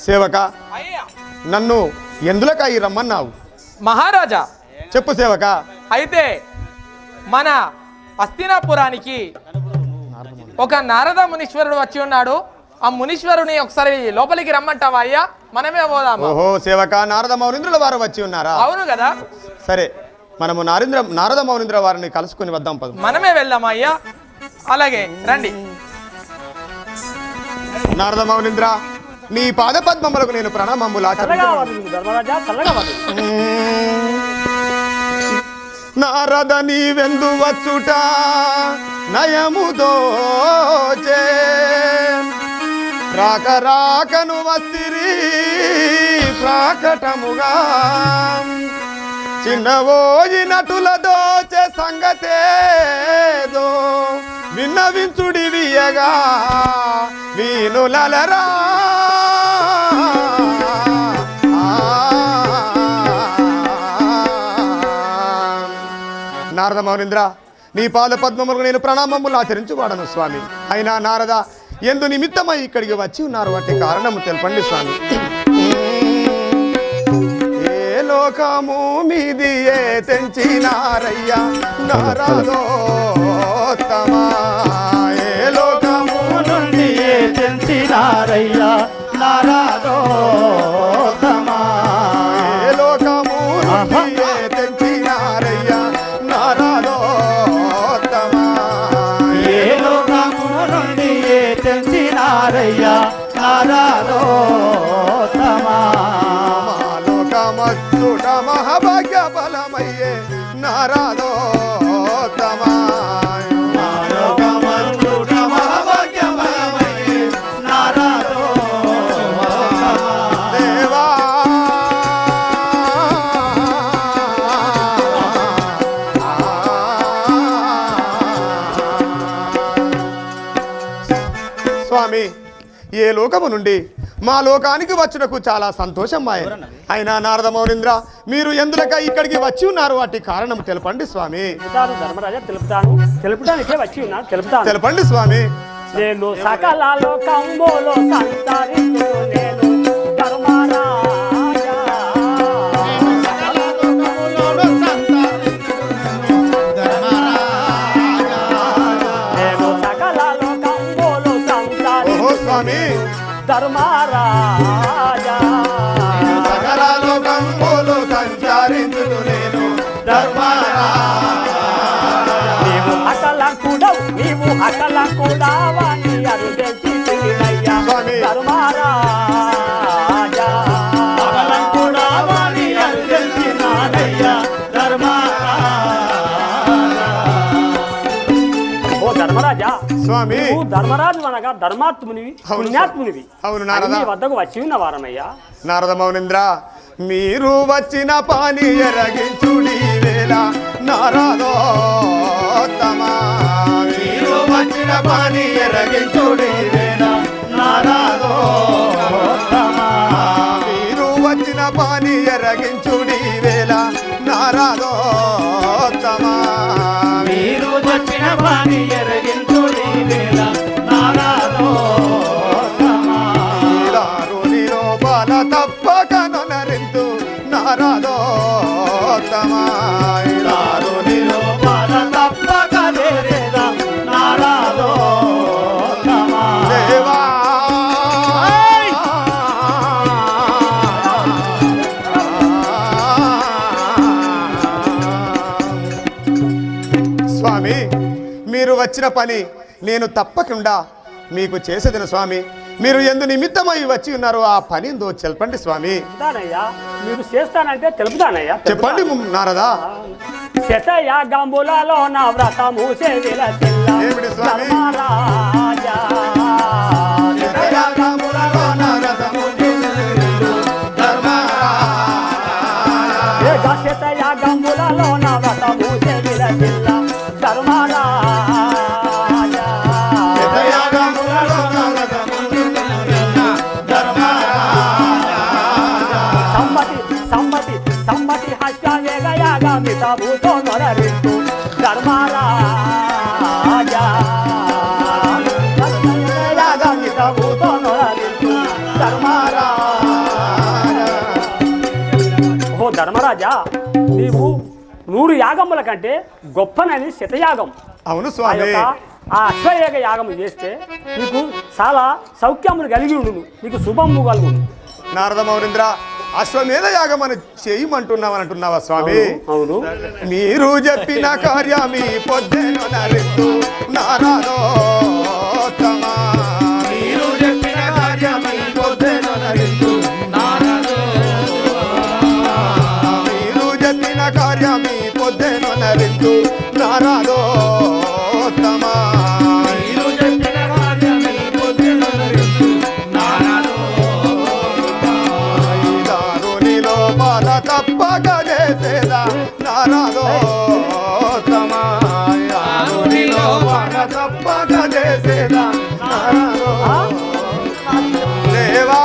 సేవక నన్ను ఎందులకై రమ్మన్నావు? మహారాజా చెప్పు సేవక. అయితే మన హస్తినాపురానికి ఒక నారద మునీశ్వరుడు వచ్చి ఉన్నాడు. ఆ మునీశ్వరుని ఒకసారి లోపలికి రమ్మంటావా అయ్యా? మనమే పోదాము. ఓహో సేవక, నారద మౌనింద్రుల వారు వచ్చి ఉన్నారా? అవును కదా. సరే, మనము నారద మౌనింద్ర వారిని కలుసుకుని వద్దాం. పద, మనమే వెళ్దామా అయ్యా? అలాగే రండి. నారద మౌనింద్ర, నీ పాద పద్మములకు నేను ప్రణామములు నారద నీవెందు వచ్చుట నయముదోచే రాక రాకను వస్తిరి ప్రాకటముగా చిన్నవోయి నటుల దోచే సంగతేదో విన్నవించుడి వియగా వీనులరా నారద మౌనింద్ర, నీ పాద పద్మములకు నేను ప్రణామములు ఆచరించువాడను స్వామి. అయినా నారద ఎందు నిమిత్తమై ఇక్కడికి వచ్చి ఉన్నారు అంటే కారణము తెలపండి స్వామి. ఏ లోకము మీది ఏ తెంచినారయ్యా నారదోత్తమా, ఏ లోకము నుండి ఏ తెంచినారయ్యా నారదోత్తమా, ఏ లోకము నుండి ఏ తెంచినారయ్యా నారదోత్తమా, ఏ లోకము నుండి ఏ తెంచినారయ్యా నారదోత్తమా, లోకమచ్చుట మహాభాగ్య ఫలమయ్యే నారదోత్తమా, లోకమచ్చుట మహాభాగ్య ఫలమయ్యే నారదోత్తమా, దేవా స్వామి, ఏ లోకము నుండి మా లోకానికి వచ్చుటకు చాలా సంతోషం మాయ. అయినా నారద మౌనింద్ర, మీరు ఎందులక ఇక్కడికి వచ్చి ఉన్నారు వాటి కారణం తెలపండి స్వామి. ధర్మరాజా తెలుపడానికే వచ్చి ఉన్నాను, తెలుపుతాను. తెలపండి స్వామి. నేను సకల లోకంబోలో సంచరించు నేను ధర్మరాజా, నేను సకల లోకంబోలో ఓహో స్వామి, ధర్మరాజా, సకల లోకంబోలో సంచరించును నేను ధర్మరాజా. నీవు అకలంకుడవని అరుదెచ్చినయ్యా స్వామి. ధర్మరాజా, అకలంకుడవని అరుదెచ్చినాడయ్యా ధర్మరాజా. ఓ ధర్మరాజా, స్వామి, నువ్వు ధర్మరాజు అనగా ధర్మాత్మునివి, అవును పుణ్యాత్మునివి. అవును నారద. నీ వద్దకు వచ్చి ఉన్న వారమయ్యా. నారద మౌనింద్ర, మీరు వచ్చిన పాని ఎరగించుడి వేళ నారదోత్తమా, మీరు వచ్చిన పాని ఎరగించుడి వేళ నారదోత్తమా, మీరు వచ్చిన పాని ఎరగించుడి వేళ నారదోత్తమా, మీరు వచ్చిన పాని ఎరగించుడి వేళ నారదోత్తమా, దారుని లోపల తప్పక నొనరింతు నారదోత్తమా, దారుని లోపల తప్పక నేరేదా నారదోత్తమా, దేవా స్వామి, మీరు వచ్చిన పని నేను తప్పకుండా మీకు చేసేదిన స్వామి. మీరు ఎందు నిమిత్తమై వచ్చి ఉన్నారు ఆ పని ఎందో చెప్పండి స్వామి. చెప్తానయ్యా, మీరు చేస్తానంటే తెలుపుతానయ్యా. చెప్పండి నారదా. శతయాగంబులలో నా వ్రతము సేవిల చెల్ల ఏమిటి స్వామి? ధర్మరాజా, శతయాగంబులలో నా వ్రతము ధర్మరాజా, శతయాగంబులలో నా వ్రతము సేవిల చెల్ల ధర్మరాజా, శతయాగంబులలో నా వ్రతము ధర్మరాజా, సమ్మతి హస్యవేగయాగమిత భూతో నొరరింతు ధర్మరాజా, యాగమిత భూతో నొరరింతు ధర్మరాజా. ధర్మరాజా, నీవు 100 యాగముల కంటే గొప్పనని శతయాగం. అవును ఆ స్వామి. యొక్క ఆ అశ్వయేగ యాగం చేస్తే నీకు చాలా సౌఖ్యములు కలిగి ఉండును, నీకు శుభము కలుగును. నారద మౌనింద్ర, అశ్వమేధ యాగమని చేయమంటున్నామని అంటున్నావా స్వామి? అవును. మీరు చెప్పిన కార్యమి పొద్దెను నరింతు నారదోత్తమా. మీరు చెప్పిన కార్యమై పొద్దెను నరింతు మీరు చెప్పిన కార్యమి పొద్దెను నరింతు నారదోత్తమా. మీరు చెప్పిన కార్యమై పొద్దెను నరింతు దారునిలో బాల తప్పక చేసేదా నారదోత్తమా. దారునిలో బాల తప్పక చేసేదా నారదో దేవా.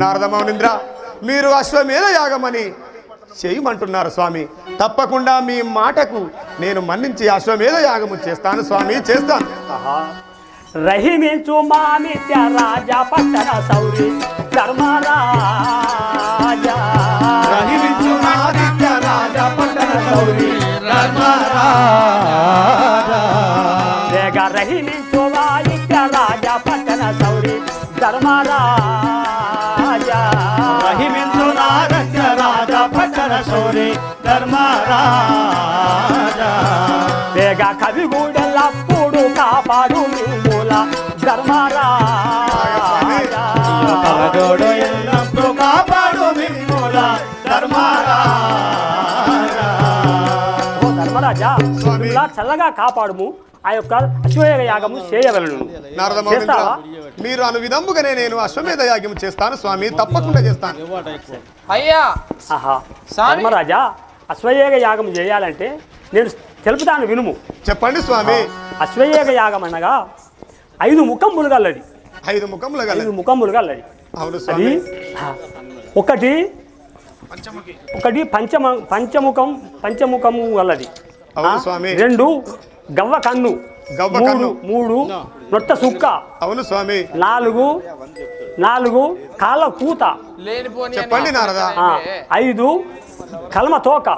నారద మౌనింద్ర, మీరు అశ్వమేధ యాగమని చేయమంటున్నారు స్వామి. తప్పకుండా మీ మాటకు నేను మన్నించి అశ్వమేధ యాగము చేస్తాను స్వామి, చేస్తాను. రహిమించు మామిత్య రాజా పట్టణ సౌరి ధర్మరాజా. రహిమించు ఆదిత్య రాజా పట్టణ సౌరి ధర్మరాజా. వేగ రహిమించు మామిత్య రాజా పట్టణ సౌరి ధర్మరాజా. రహిమించు ఆదిత్య రాజా పట్టణ సౌరి ధర్మరాజా. వేగ కవిగూడెల్లప్పుడు కాపాడు మూల ధర్మరాజా. కవడోడు ఎల్లప్పుడు కాపాడు మిమ్ముల ధర్మరాజా. ఓ ధర్మరాజా, స్వామి. ఇలా చల్లగా కాపాడుము, ఆ యొక్క అశ్వయేగ యాగము చేయవలను. నారద మౌనింద్ర, చేస్తావా? మీరు అను విధముగానే నేను అశ్వమేధ యాగం చేస్తాను స్వామి, తప్పకుండా చేస్తాను. అయ్యా ఆహా. స్వామి. ధర్మరాజా, అశ్వయేగ యాగం చేయాలంటే నేను తెలుపుతాను వినుము. చెప్పండి స్వామి. అశ్వయేగ యాగం అనగా 5 ముఖములు గల్లది. 5 ముఖములు గల. 5 ముఖములు గల్లది. అవును అది స్వామి. ఒకటి పంచముఖము గల్లది. అవును స్వామి. 2 గవ్వ కన్ను. గవ్వ కన్ను. 3 నొట్ట సుక్క. అవును స్వామి. 4 కాళ్ళ కూత. లేనిపోని చెప్పండి నారదా. 5 కల్మ తోక.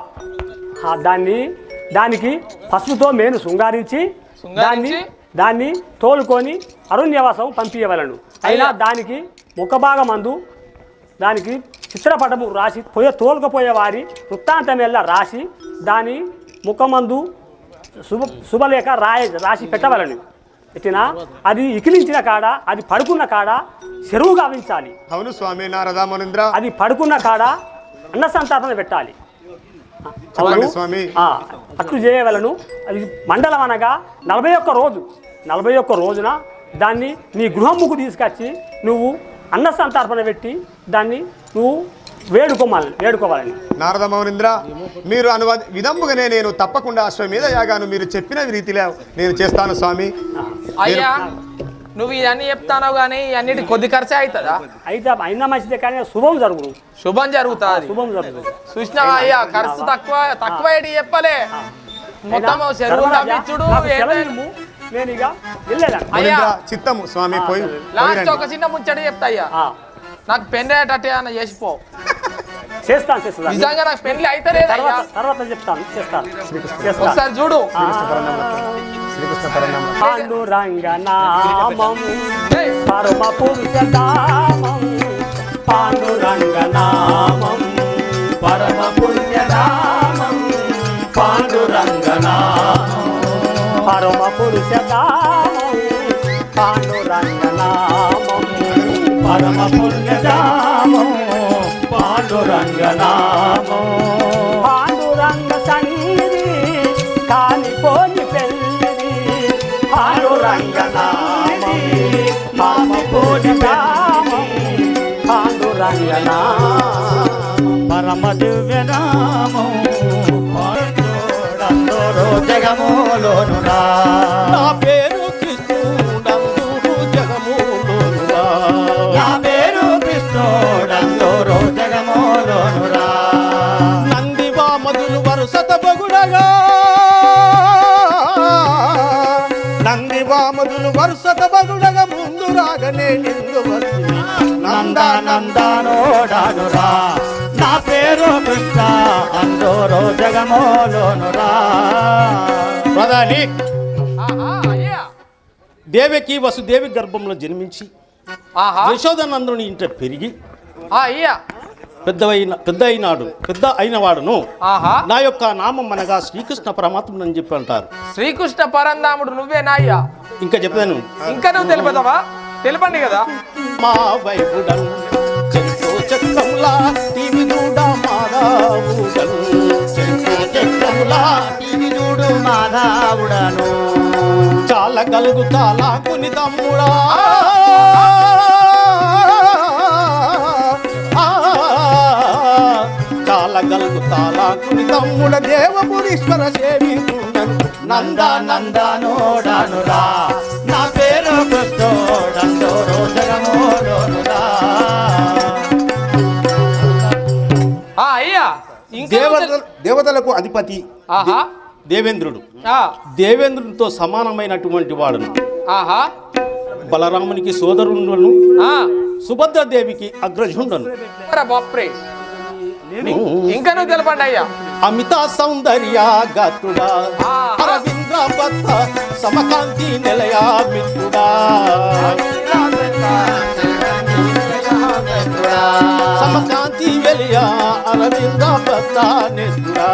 దానికి పసుపుతో మేను శృంగారించి దాన్ని తోలుకొని అరుణ్యవాసం పంపించవలను. అయినా దానికి ముఖభాగమందు దానికి చిత్రపటము రాసి తోలుకపోయే వారి వృత్తాంతం ఎల్లా రాసి దాని ముఖమందు శుభలేఖ రాసి పెట్టవలను. పెట్టినా అది ఇకిలించిన కాడ, అది పడుకున్న కాడ చెరువు గావించాలి. అవును స్వామి. నారద మౌనింద్ర, అది పడుకున్న కాడ అన్న సంతాపన పెట్టాలి. చెప్పండి స్వామి. అట్లు చేయవలను. అది మండలం అనగా 41 రోజు. 41 రోజున దాన్ని నీ గృహముకు తీసుకొచ్చి నువ్వు అన్న సంతర్పణ పెట్టి దాన్ని నువ్వు వేడుకోవాలని. నారద మౌనింద్ర, మీరు అను విధముగానే నేను తప్పకుండా అశ్వమేధ యాగాను మీరు చెప్పిన రీతిలో నేను చేస్తాను స్వామి. అయ్యా, నువ్వు ఇవన్నీ చెప్తానో కానీ అన్నిటి కొద్ది ఖర్చే అవుతుందా? అయితే అయినా మంచిదే, కానీ శుభం జరుగును. శుభం జరుగుతుంది. శుభం జరుగుతుంది. చూసినావా అయ్యా, ఖర్చు తక్కువ ఏంటి చెప్పలే. మొత్తం చెరువు తవ్వించుడు నేను ఇక వెళ్ళేదాన్ని. అయ్యా, మౌనింద్ర, చిత్తము స్వామి. పోయి లాస్ట్ ఒక చిన్న ముచ్చట చెప్తా అయ్యా. నాకు పెళ్లి అయ్యేటట్టు ఏమన్నా చేసిపో. చేస్తాను. నిజంగా నాకు పెళ్లి అయితే లేదయ్యా. తర్వాత చెప్తాను. చేస్తాను. ఒకసారి చూడు. శ్రీకృష్ణ పరనామం. పాండురంగనామం ఏయ్, పరమ పురుషధామం. పాండురంగనామం పరమ పుణ్యనామం. పాండురంగనామం పరమ పురుషధామం. పాండురంగనామం పరమ పుణ్యనామం. పాండురంగనామం పాండురంగ సన్నిధి కానిపోని పెళ్ళిది. పాండురంగనామం మామ పూజితామం. పాండురంగనామం పరమ దివ్యనామం. పాండురంగో జగములోనురా. నా పేరు కృష్ణుడందరూ జగములోనురా. నా పేరు కృష్ణుడందరూ జగములోనురా. నంది వామదులు వరుసత బగుడగా. నంది వామదులు వరుస జగములోనురా. ప్రధాని ఆహా అయ్యా దేవకి వసుదేవి గర్భంలో జన్మించి ఆహా యశోదనందుని ఇంట పెరిగి అయ్యా పెద్ద అయినవాడును ఆహా నా యొక్క నామం అనగా శ్రీకృష్ణ పరమాత్ముడు అని చెప్పి అంటారు. శ్రీకృష్ణ పరంధాముడు నువ్వేనా అయ్యా? ఇంకా చెప్తాను. ఇంకా నువ్వు తెలుపుతావా? తెలపండి కదా. మా వైపుడన్ చెంతో చక్రములా టీవిదూడా మాధవుడన్ చెంతో చక్రములా టీవిదూడు మాధవుడను చాలా గలుగుతాలా కుని తమ్ముడా చాలా గలుగుతాలా కుని తమ్ముడ దేవపురీశ్వర సేవితుండను నందనోడనురా. నా పేరు కృష్ణుడందరూ జగములోనురా. అయ్యా ఇంకా దేవతలకు అధిపతి ఆహా దేవేంద్రుడు. ఆ, దేవేంద్రునితో సమానమైనటువంటి వాడును. ఆహా బలరామునికి సోదరుండును, ఆ, సుభద్రదేవికి అగ్రజుండను. అరే బాప్రే. ఇంకా నువ్వు తెలపండి అయ్యా. అమిత సౌందర్య గతుడా అరవింద్ర భక్త సమకాంతి నిలయ మిత్రుడా సమకాంతి వెలియ అరవింద్ర భక్త నేత్రుడా